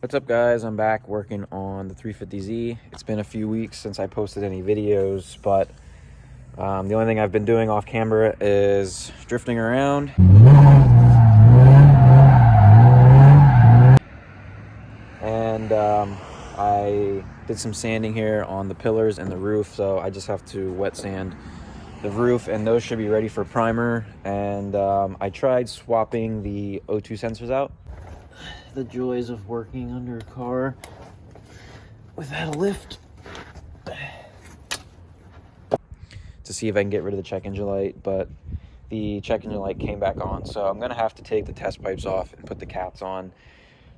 What's up, guys? I'm back working on the 350Z. It's been a few weeks since I posted any videos, but the only thing I've been doing off camera is drifting around. And I did some sanding here on the pillars and the roof, so I just have to wet sand the roof, and those should be ready for primer. And I tried swapping the O2 sensors out. The joys of working under a car without a lift, to see if I can get rid of the check engine light, but the check engine light came back on, so I'm gonna have to take the test pipes off and put the caps on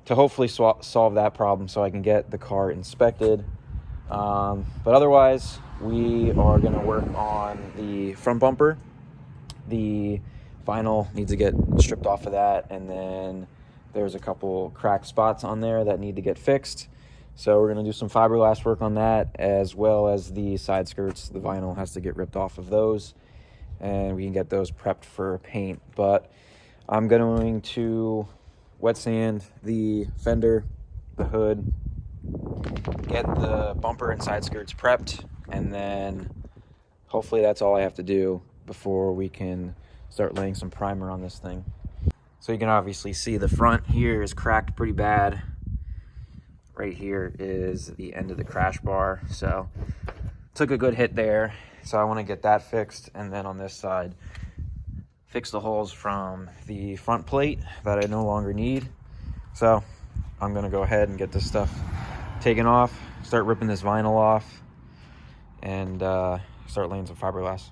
to hopefully solve that problem so I can get the car inspected. But otherwise, we are gonna work on the front bumper. The vinyl needs to get stripped off of that, and then there's a couple cracked spots on there that need to get fixed. So we're gonna do some fiberglass work on that, as well as the side skirts. The vinyl has to get ripped off of those, and we can get those prepped for paint. But I'm going to wet sand the fender, the hood, get the bumper and side skirts prepped, and then hopefully that's all I have to do before we can start laying some primer on this thing. So you can obviously see the front here is cracked pretty bad. Right here is the end of the crash bar, so took a good hit there. So I want to get that fixed, and then on this side fix the holes from the front plate that I no longer need. So I'm gonna go ahead and get this stuff taken off, start ripping this vinyl off, and start laying some fiberglass.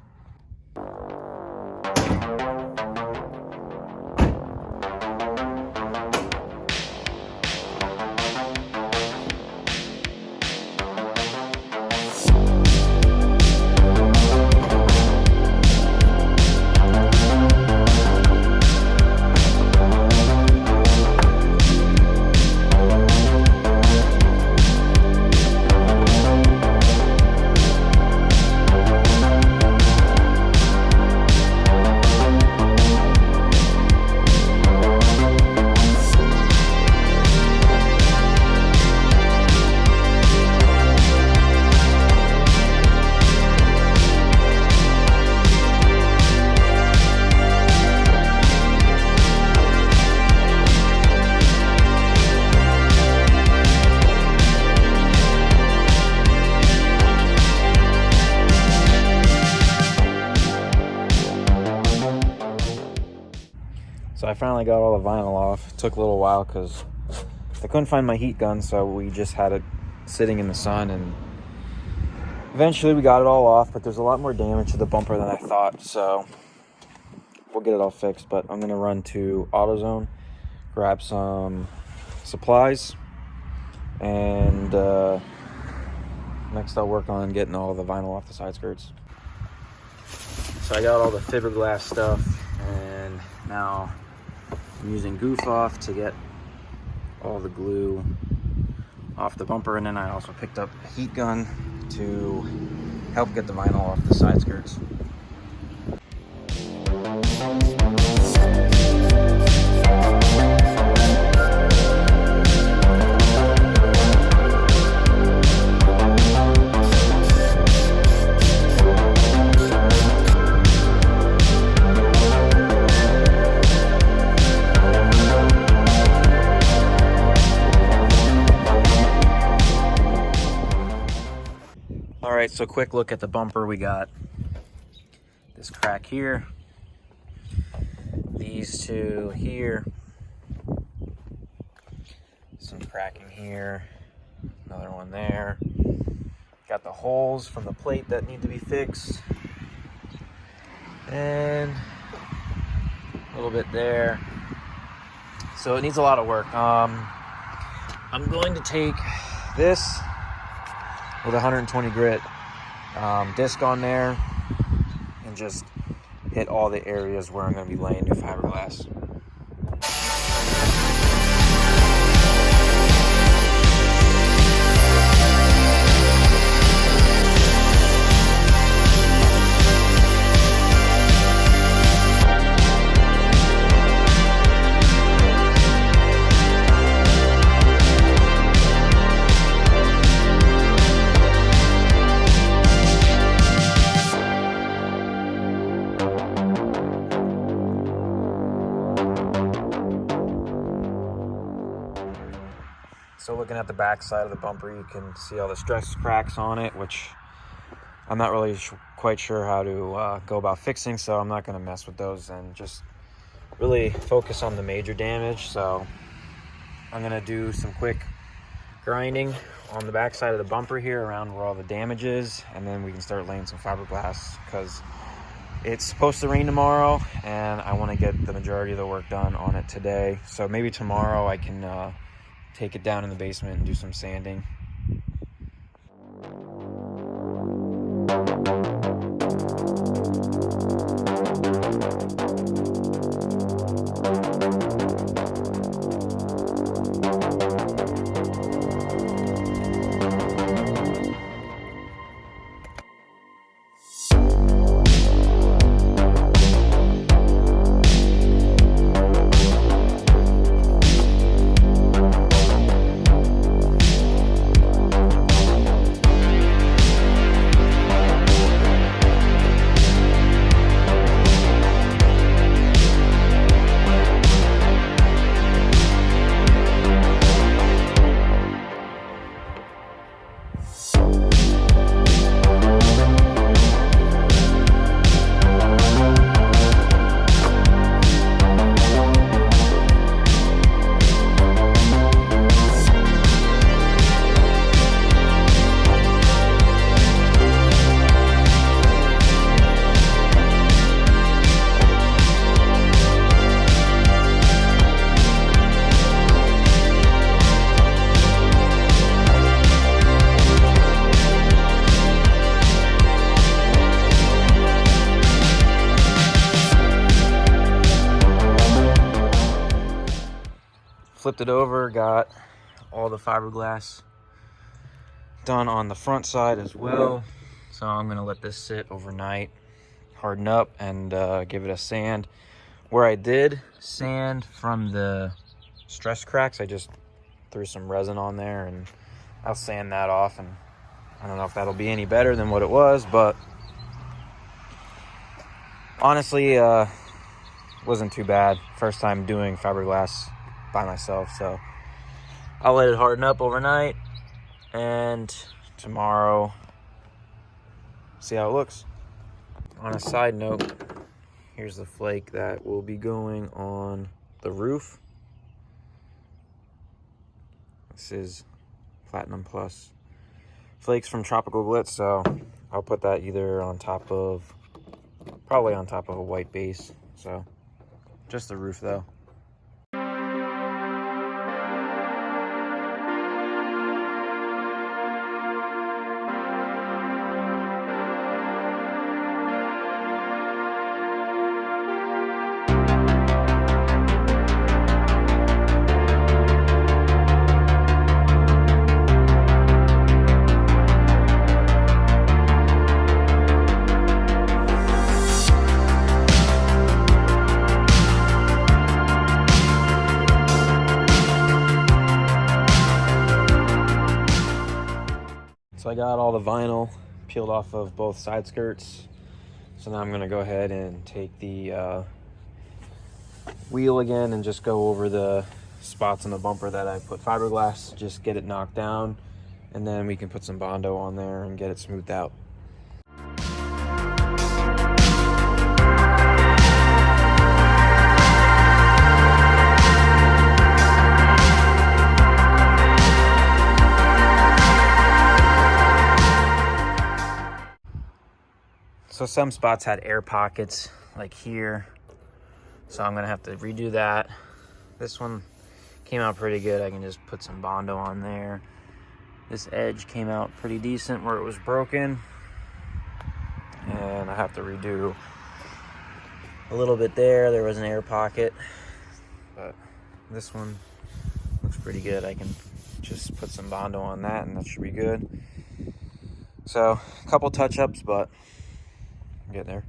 So I finally got all the vinyl off. It took a little while because I couldn't find my heat gun, so we just had it sitting in the sun, and eventually we got it all off. But there's a lot more damage to the bumper than I thought, so we'll get it all fixed. But I'm gonna run to AutoZone, grab some supplies, and next I'll work on getting all the vinyl off the side skirts. So I got all the fiberglass stuff, and now I'm using Goof Off to get all the glue off the bumper, and then I also picked up a heat gun to help get the vinyl off the side skirts. Alright, so quick look at the bumper. We got this crack here, these two here, some cracking here, another one there. Got the holes from the plate that need to be fixed, and a little bit there. So it needs a lot of work. I'm going to take this with 120 grit disc on there and just hit all the areas where I'm going to be laying new fiberglass. So looking at the back side of the bumper, you can see all the stress cracks on it, which I'm not really quite sure how to go about fixing, so I'm not going to mess with those and just really focus on the major damage. So I'm going to do some quick grinding on the back side of the bumper here around where all the damage is, and then we can start laying some fiberglass because it's supposed to rain tomorrow and I want to get the majority of the work done on it today. So maybe tomorrow I can take it down in the basement and do some sanding. Flipped it over, got all the fiberglass done on the front side as well. So I'm gonna let this sit overnight, harden up, and give it a sand. Where I did sand from the stress cracks, I just threw some resin on there and I'll sand that off, and I don't know if that'll be any better than what it was, but honestly wasn't too bad. First time doing fiberglass by myself, so I'll let it harden up overnight and tomorrow see how it looks. On a side note, here's the flake that will be going on the roof. This is Platinum Plus flakes from Tropical Glitz, so I'll put that either on top of, probably on top of a white base. So just the roof though. So I got all the vinyl peeled off of both side skirts. So now I'm gonna go ahead and take the wheel again and just go over the spots in the bumper that I put fiberglass, just get it knocked down, and then we can put some Bondo on there and get it smoothed out. So some spots had air pockets, like here. So I'm gonna have to redo that. This one came out pretty good. I can just put some Bondo on there. This edge came out pretty decent where it was broken. And I have to redo a little bit there. There was an air pocket, but this one looks pretty good. I can just put some Bondo on that and that should be good. So a couple touch-ups, but get there.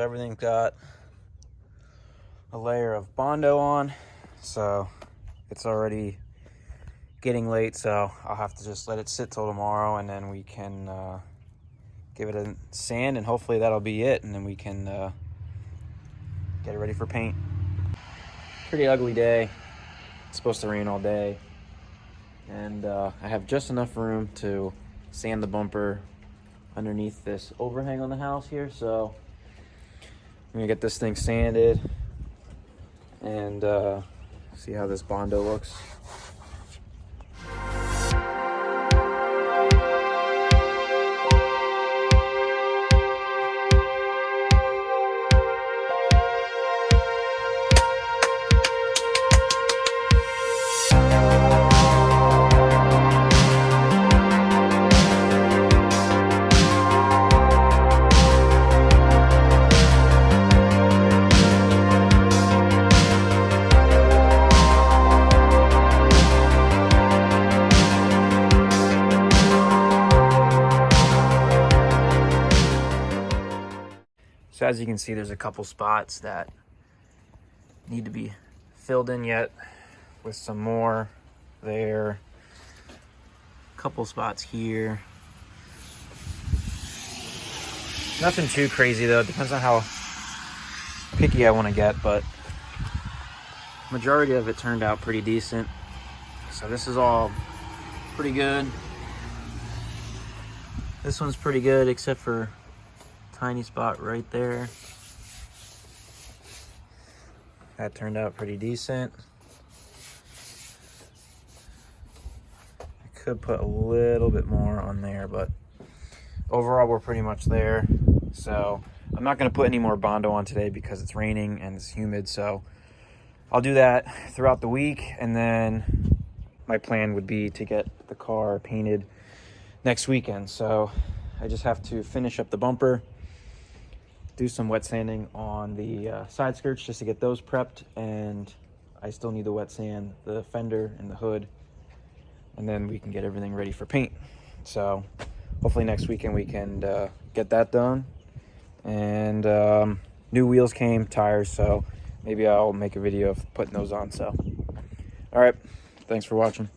everything's got a layer of Bondo on, so it's already getting late, so I'll have to just let it sit till tomorrow, and then we can give it a sand, and hopefully that'll be it, and then we can get it ready for paint. Pretty ugly day. It's supposed to rain all day, and I have just enough room to sand the bumper underneath this overhang on the house here, so I'm gonna get this thing sanded and see how this Bondo looks. So as you can see, there's a couple spots that need to be filled in yet, with some more there. A couple spots here. Nothing too crazy though. It depends on how picky I want to get, but majority of it turned out pretty decent. So this is all pretty good. This one's pretty good, except for tiny spot right there. That turned out pretty decent. I could put a little bit more on there, but overall we're pretty much there. So I'm not going to put any more Bondo on today because it's raining and it's humid, so I'll do that throughout the week, and then my plan would be to get the car painted next weekend. So I just have to finish up the bumper, do some wet sanding on the side skirts just to get those prepped, and I still need to wet sand the fender and the hood, and then we can get everything ready for paint. So hopefully next weekend we can get that done. And new wheels came, tires, so maybe I'll make a video of putting those on. So all right, thanks for watching.